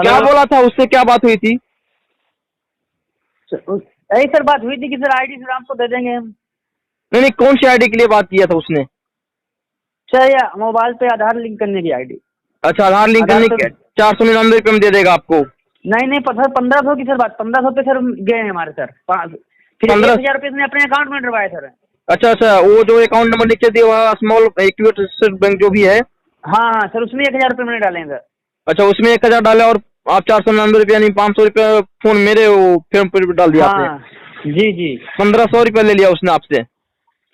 क्या बोला था उससे, क्या बात हुई थी? यही सर बात हुई थी कि सर आईडी सर आपको दे देंगे हम। नहीं, कौन सी आईडी के लिए बात किया था उसने? सर मोबाइल पे आधार लिंक करने की आईडी। अच्छा, आधार लिंक करने की 499 रुपये में दे देगा आपको? नहीं सर 1500 की सर बात, 1500 पे सर गए हैं हमारे सर। फिर 1000 रुपये इसने अपने अकाउंट में डलवाए सर। अच्छा, वो जो अकाउंट नंबर नीचे दिया हुआ स्मॉल इक्विटी बैंक जो भी है, हाँ सर उसमें 1000 रुपये मैंने डाले हैं सर। अच्छा, उसमें 1000 डाले और आप 499 रुपये यानी 500 रुपये फोन मेरे वो फोन पर डाल दिया आपने? हाँ जी 1500 रुपये ले लिया उसने आपसे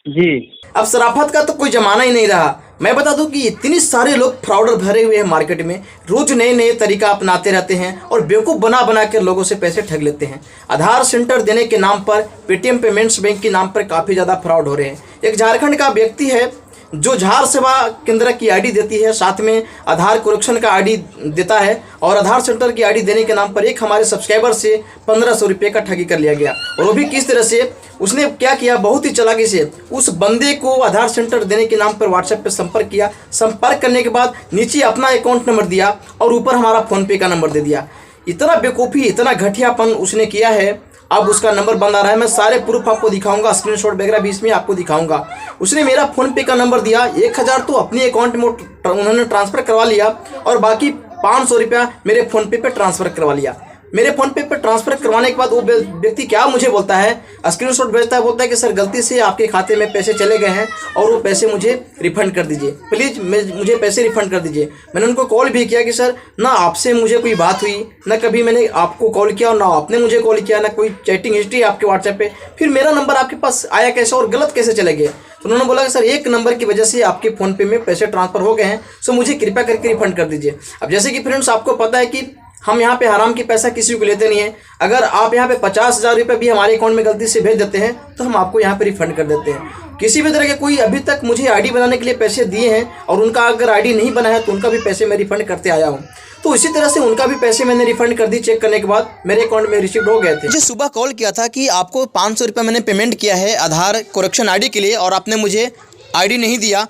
जी। अब शराफत का तो कोई जमाना ही नहीं रहा। मैं बता दूं कि इतनी सारे लोग फ्रॉडर भरे हुए हैं मार्केट में, रोज नए नए तरीका अपनाते रहते हैं और बेवकूफ़ बना बना कर लोगों से पैसे ठग लेते हैं। आधार सेंटर देने के नाम पर, पेटीएम पेमेंट्स बैंक के नाम पर काफ़ी ज़्यादा फ्रॉड हो रहे हैं। एक झारखंड का व्यक्ति है जो झार सेवा केंद्र की आईडी देती है, साथ में आधार करेक्शन का आईडी देता है और आधार सेंटर की आईडी देने के नाम पर एक हमारे सब्सक्राइबर से 1500 रुपये का ठगी कर लिया गया। और वो भी किस तरह से, उसने क्या किया, बहुत ही चालाकी से उस बंदे को आधार सेंटर देने के नाम पर व्हाट्सएप पे संपर्क किया। संपर्क करने के बाद नीचे अपना अकाउंट नंबर दिया और ऊपर हमारा फ़ोनपे का नंबर दे दिया। इतना बेवकूफ़ी, इतना घटियापन उसने किया है। अब उसका नंबर बंद आ रहा है। मैं सारे प्रूफ आपको दिखाऊंगा, स्क्रीनशॉट वगैरह भी इसमें आपको दिखाऊंगा। उसने मेरा फ़ोनपे का नंबर दिया, 1000 तो अपने अकाउंट में उन्होंने ट्रांसफ़र करवा लिया और बाकी 500 रुपया मेरे फ़ोनपे पे ट्रांसफ़र करवा लिया। मेरे फ़ोनपे पर ट्रांसफ़र करवाने के बाद वो व्यक्ति क्या मुझे बोलता है, स्क्रीनशॉट भेजता है, बोलता है कि सर गलती से आपके खाते में पैसे चले गए हैं और वो पैसे मुझे रिफ़ंड कर दीजिए, प्लीज़ मुझे पैसे रिफ़ंड कर दीजिए। मैंने उनको कॉल भी किया कि सर ना आपसे मुझे कोई बात हुई, ना कभी मैंने आपको कॉल किया और ना आपने मुझे कॉल किया, ना कोई चैटिंग हिस्ट्री आपके व्हाट्सएप पे, फिर मेरा नंबर आपके पास आया कैसे और गलत कैसे चले गए? तो उन्होंने बोला कि सर एक नंबर की वजह से आपके फ़ोनपे में पैसे ट्रांसफ़र हो गए हैं, सो मुझे कृपया करके रिफ़ंड कर दीजिए। अब जैसे कि फ्रेंड्स आपको पता है कि हम यहाँ पे हराम की पैसा किसी को लेते नहीं है। अगर आप यहाँ पे 50,000 रुपये भी हमारे अकाउंट में गलती से भेज देते हैं तो हम आपको यहाँ पे रिफंड कर देते हैं। किसी भी तरह के कोई अभी तक मुझे आईडी बनाने के लिए पैसे दिए हैं और उनका अगर आईडी नहीं बना है तो उनका भी पैसे मैं रिफंड करते आया हूँ। तो इसी तरह से उनका भी पैसे मैंने रिफंड कर दी। चेक करने के बाद मेरे अकाउंट में रिसीव हो गए थे। मुझे सुबह कॉल किया था कि आपको 500 रुपये मैंने पेमेंट किया है आधार करेक्शन आईडी के लिए और आपने मुझे आईडी नहीं दिया।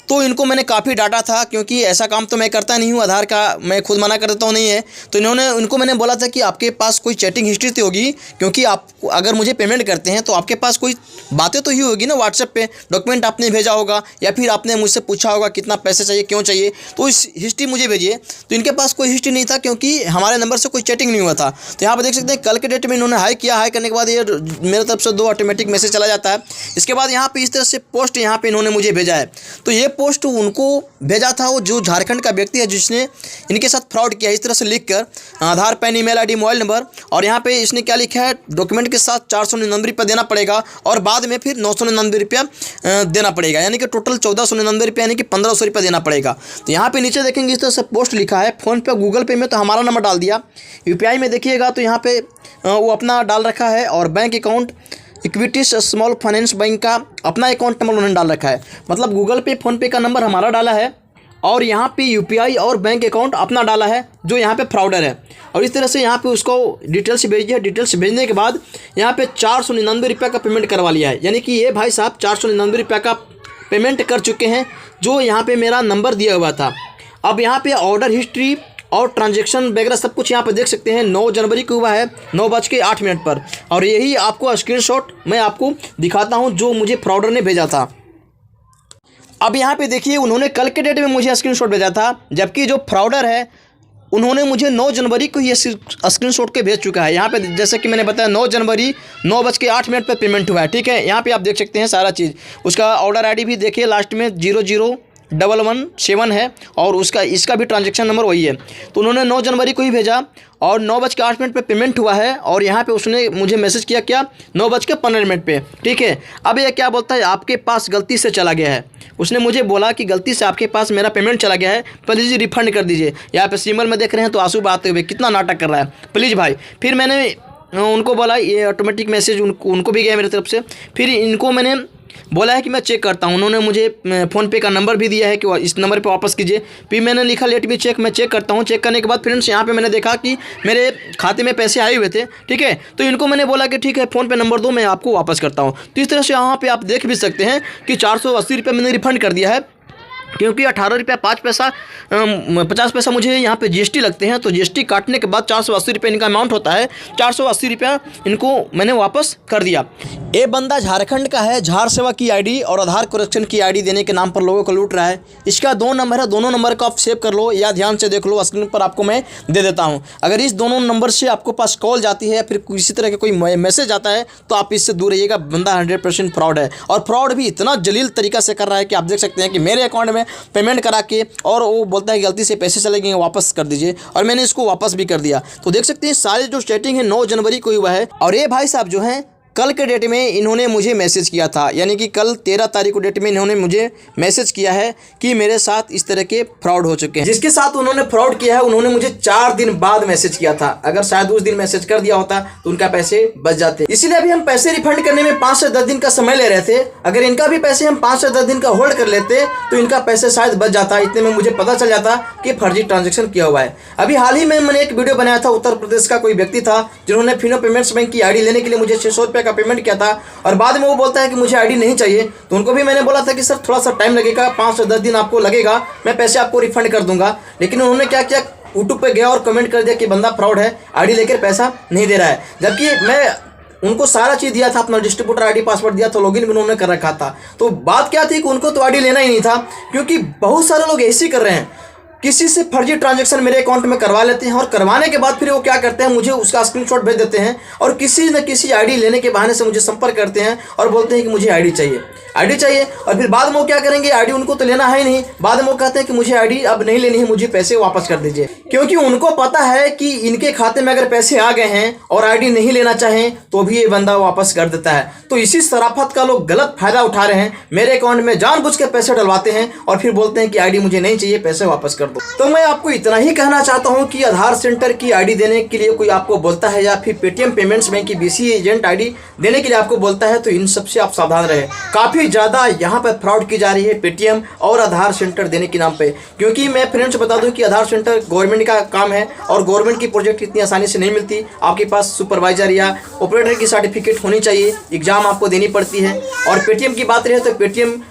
तो इनको मैंने काफ़ी डांटा था क्योंकि ऐसा काम तो मैं करता नहीं हूँ, आधार का मैं खुद मना कर देता हूँ नहीं है। तो इनको मैंने बोला था कि आपके पास कोई चैटिंग हिस्ट्री तो होगी, क्योंकि आप अगर मुझे पेमेंट करते हैं तो आपके पास कोई बातें तो ही होगी ना, व्हाट्सएप पे डॉक्यूमेंट आपने भेजा होगा या फिर आपने मुझसे पूछा होगा कितना पैसे चाहिए, क्यों चाहिए, तो इस हिस्ट्री मुझे भेजिए। तो इनके पास कोई हिस्ट्री नहीं था क्योंकि हमारे नंबर से कोई चैटिंग नहीं हुआ था। तो यहाँ पर देख सकते हैं कल के डेट में इन्होंने हाई किया, हाई करने के बाद ये मेरे तरफ से 2 ऑटोमेटिक मैसेज चला जाता है। इसके बाद यहाँ पर इस तरह से पोस्ट यहाँ पर इन्होंने मुझे भेजा है। तो ये पोस्ट उनको भेजा था वो जो झारखंड का व्यक्ति है जिसने इनके साथ फ्रॉड किया। इस तरह से लिखकर Aadhaar, PAN, email ID, mobile number, और यहाँ पे इसने क्या लिखा है, डॉक्यूमेंट के साथ 499 रुपये देना पड़ेगा और बाद में फिर 999 रुपया देना पड़ेगा, यानी कि टोटल 1499 रुपये यानी कि 1500 रुपये देना पड़ेगा। तो यहाँ पे नीचे देखेंगे इस तरह से पोस्ट लिखा है। फ़ोन पे, गूगल पे में तो हमारा नंबर डाल दिया, यूपीआई में देखिएगा तो यहाँ पे वो अपना डाल रखा है और bank account equities small finance bank का अपना अकाउंट नंबर उन्होंने डाल रखा है। मतलब गूगल पे, फ़ोनपे का नंबर हमारा डाला है और यहाँ पे यूपीआई और बैंक अकाउंट अपना डाला है जो यहाँ पे फ्रॉडर है। और इस तरह से यहाँ पे उसको डिटेल्स भेज दिया। डिटेल्स भेजने के बाद यहाँ पे 499 रुपये का पेमेंट करवा लिया है, यानी कि ये भाई साहब 499 रुपये का पेमेंट कर चुके हैं जो यहाँ पर मेरा नंबर दिया हुआ था। अब यहाँ पर ऑर्डर हिस्ट्री और ट्रांजैक्शन वगैरह सब कुछ यहाँ पर देख सकते हैं। 9 जनवरी को हुआ है 9:08 पर, और यही आपको स्क्रीनशॉट मैं आपको दिखाता हूँ जो मुझे फ्रॉडर ने भेजा था। अब यहाँ पे देखिए उन्होंने कल के डेट में मुझे स्क्रीनशॉट भेजा था, जबकि जो फ्रॉडर है उन्होंने मुझे 9 जनवरी को ये स्क्रीनशॉट के भेज चुका है। यहाँ पे जैसे कि मैंने बताया 9 जनवरी 9:08 पर पेमेंट हुआ है, ठीक है। यहाँ पे आप देख सकते हैं सारा चीज़। उसका ऑर्डर आईडी भी देखिए, लास्ट में 00117 है और इसका भी ट्रांजैक्शन नंबर वही है। तो उन्होंने 9 जनवरी को ही भेजा और 9:08 पे पेमेंट हुआ है और यहाँ पे उसने मुझे मैसेज किया क्या, 9:15 पे, ठीक है। अब ये क्या बोलता है, आपके पास गलती से चला गया है। उसने मुझे बोला कि गलती से आपके पास मेरा पेमेंट चला गया है, प्लीज़ रिफंड कर दीजिए। यहाँ पे सिंबल में देख रहे हैं तो आंसू बहाते हुए कितना नाटक कर रहा है, प्लीज़ भाई। फिर मैंने उनको बोला, ये ऑटोमेटिक मैसेज उनको भी गया मेरी तरफ से। फिर इनको मैंने बोला है कि मैं चेक करता हूँ। उन्होंने मुझे फ़ोनपे का नंबर भी दिया है कि इस नंबर पे वापस कीजिए। फिर मैंने लिखा लेट मी चेक, मैं चेक करता हूँ। चेक करने के बाद फ्रेंड्स यहाँ पे मैंने देखा कि मेरे खाते में पैसे आए हुए थे, ठीक है। तो इनको मैंने बोला कि ठीक है फ़ोनपे नंबर दो, मैं आपको वापस करता हूँ। तो इस तरह से यहाँ पर आप देख भी सकते हैं कि 480 रुपये मैंने रिफ़ंड कर दिया है क्योंकि 18 रुपया 5 पैसा 50 पैसा मुझे यहाँ पे जीएसटी लगते हैं। तो जीएसटी काटने के बाद 480 रुपये इनका अमाउंट होता है। 480 रुपया इनको मैंने वापस कर दिया। ये बंदा झारखंड का है, झार सेवा की आईडी और आधार करेक्शन की आईडी देने के नाम पर लोगों को लूट रहा है। इसका 2 नंबर है, दोनों नंबर को आप सेव कर लो या ध्यान से देख लो, स्क्रीन पर आपको मैं दे देता हूँ। अगर इस दोनों नंबर से आपको पास कॉल जाती है या फिर किसी तरह का कोई मैसेज आता है तो आप इससे दूर रहिएगा। बंदा 100% फ्रॉड है और फ्रॉड भी इतना जलील तरीका से कर रहा है कि आप देख सकते हैं कि मेरे अकाउंट में पेमेंट करा के और वो बोलता है कि गलती से पैसे चले गए, वापस कर दीजिए, और मैंने इसको वापस भी कर दिया। तो देख सकते हैं सारे जो सेटिंग है 9 जनवरी को हुआ है। और ये भाई साहब जो हैं कल के डेट में इन्होंने मुझे मैसेज किया था, यानी कि कल 13 तारीख को डेट में इन्होंने मुझे मैसेज किया है कि मेरे साथ इस तरह के फ्रॉड हो चुके हैं। जिसके साथ उन्होंने फ्रॉड किया है उन्होंने मुझे 4 दिन बाद मैसेज किया था। अगर शायद उस दिन मैसेज कर दिया होता तो उनका पैसे बच जाते। इसीलिए अभी हम पैसे रिफंड करने में 5 से 10 दिन का समय ले रहे थे। अगर इनका भी पैसे हम 5 से 10 दिन का होल्ड कर लेते तो इनका पैसे शायद बच जाता। इतने में मुझे पता चल जाता कि फर्जी ट्रांजेक्शन किया हुआ है। अभी हाल ही में मैंने एक वीडियो बनाया था, उत्तर प्रदेश का कोई व्यक्ति था जिन्होंने फिनो पेमेंट्स बैंक की आईडी लेने के लिए मुझे 600 रुपये का पेमेंट किया था और बाद में वो बोलता है कि मुझे आईडी नहीं चाहिए। तो उनको भी मैंने बोला था कि सर थोड़ा सा टाइम लगेगा, 5 से 10 दिन आपको लगेगा, मैं पैसे आपको रिफंड कर दूंगा। लेकिन उन्होंने क्या किया, यूट्यूब पे गया और कमेंट कर दिया कि बंदा फ्रॉड है, आईडी लेकर पैसा नहीं दे रहा है। जबकि मैं उनको सारा चीज़ दिया था, अपना डिस्ट्रीब्यूटर आईडी पासवर्ड दिया था, लॉगिन भी उन्होंने कर रखा था। तो बात क्या थी कि उनको तो आईडी लेना ही नहीं था, क्योंकि बहुत सारे लोग ऐसे ही कर रहे हैं, किसी से फर्जी ट्रांजैक्शन मेरे अकाउंट में करवा लेते हैं और करवाने के बाद फिर वो क्या करते हैं, मुझे उसका स्क्रीनशॉट भेज देते हैं और किसी न किसी आईडी लेने के बहाने से मुझे संपर्क करते हैं और बोलते हैं कि मुझे आईडी चाहिए और फिर बाद में वो क्या करेंगे, आईडी उनको तो लेना है ही नहीं, बाद में वो कहते हैं कि मुझे आईडी अब नहीं लेनी है, मुझे पैसे वापस कर दीजिए। क्योंकि उनको पता है कि इनके खाते में अगर पैसे आ गए हैं और आईडी नहीं लेना चाहें तो भी ये बंदा वापस कर देता है। तो इसी शराफत का लोग गलत फायदा उठा रहे हैं, मेरे अकाउंट में जानबूझ के पैसे डलवाते हैं और फिर बोलते हैं कि आईडी मुझे नहीं चाहिए, पैसे वापस कर दो। तो मैं आपको इतना ही कहना चाहता हूँ कि आधार सेंटर की आईडी देने के लिए कोई आपको बोलता है या फिर पेटीएम पेमेंट्स बैंक की बीसी एजेंट आईडी देने के लिए आपको बोलता है तो इन सबसे आप सावधान रहें। काफ़ी ज़्यादा यहाँ पर फ्रॉड की जा रही है पेटीएम और आधार सेंटर देने के नाम पे। क्योंकि मैं फ्रेंड्स बता दूं कि आधार सेंटर गवर्नमेंट का काम है और गवर्नमेंट की प्रोजेक्ट इतनी आसानी से नहीं मिलती। आपके पास सुपरवाइजर या ऑपरेटर की सर्टिफिकेट होनी चाहिए, एग्जाम आपको देनी पड़ती है। और पेटीएम की बात रहे तो पेटीएम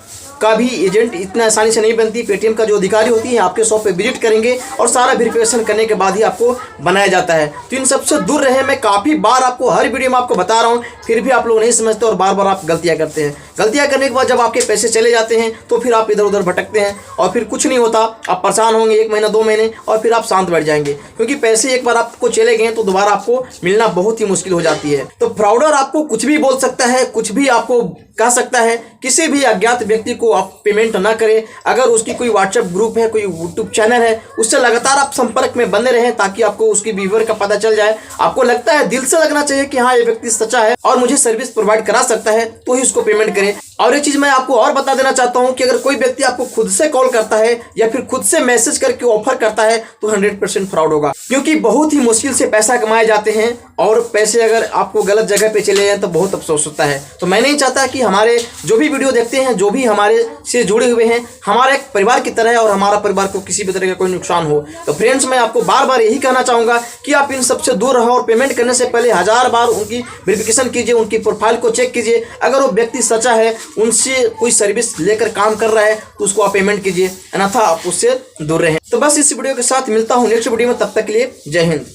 का भी एजेंट इतना आसानी से नहीं बनती। पेटीएम का जो अधिकारी होती है आपके शॉप पे विजिट करेंगे और सारा वेरिफिकेशन करने के बाद ही आपको बनाया जाता है। तो इन सबसे दूर रहे। मैं काफ़ी बार आपको हर वीडियो में आपको बता रहा हूँ, फिर भी आप लोग नहीं समझते और बार बार आप गलतियाँ करते हैं। गलतियाँ करने के बाद जब आपके पैसे चले जाते हैं तो फिर आप इधर उधर भटकते हैं और फिर कुछ नहीं होता। आप परेशान होंगे 1 महीना 2 महीने और फिर आप शांत बैठ जाएंगे, क्योंकि पैसे एक बार आपको चले गए तो दोबारा आपको मिलना बहुत ही मुश्किल हो जाती है। तो फ्रॉडर आपको कुछ भी बोल सकता है, कुछ भी आपको कह सकता है। किसी भी अज्ञात व्यक्ति को आप पेमेंट ना करें। अगर उसकी कोई व्हाट्सएप ग्रुप है, कोई यूट्यूब चैनल है, उससे लगातार आप संपर्क में बने रहें ताकि आपको उसकी बिहेवियर का पता चल जाए। आपको लगता है, दिल से लगना चाहिए कि हाँ ये व्यक्ति सच्चा है और मुझे सर्विस प्रोवाइड करा सकता है, तो ही उसको पेमेंट करें। और ये चीज़ मैं आपको और बता देना चाहता हूँ कि अगर कोई व्यक्ति आपको खुद से कॉल करता है या फिर खुद से मैसेज करके ऑफर करता है तो 100% फ्रॉड होगा, क्योंकि बहुत ही मुश्किल से पैसा कमाए जाते हैं और पैसे अगर आपको गलत जगह पे चले जाए तो बहुत अफसोस होता है। तो मैं नहीं चाहता कि हमारे जो भी वीडियो देखते हैं, जो भी हमारे से जुड़े हुए हैं, हमारे एक परिवार की तरह है और हमारा परिवार को किसी भी तरह का कोई नुकसान हो। तो फ्रेंड्स, मैं आपको बार बार यही कहना चाहूँगा कि आप इन सबसे दूर रहो और पेमेंट करने से पहले 1000 बार उनकी वेरिफिकेशन कीजिए, उनकी प्रोफाइल को चेक कीजिए। अगर वो व्यक्ति सच्चा है, उनसे कोई सर्विस लेकर काम कर रहा है तो उसको आप पेमेंट कीजिए, अन्यथा आप उससे दूर रहें। तो बस इस वीडियो के साथ मिलता हूँ नेक्स्ट वीडियो में, तब तक के लिए जय हिंद।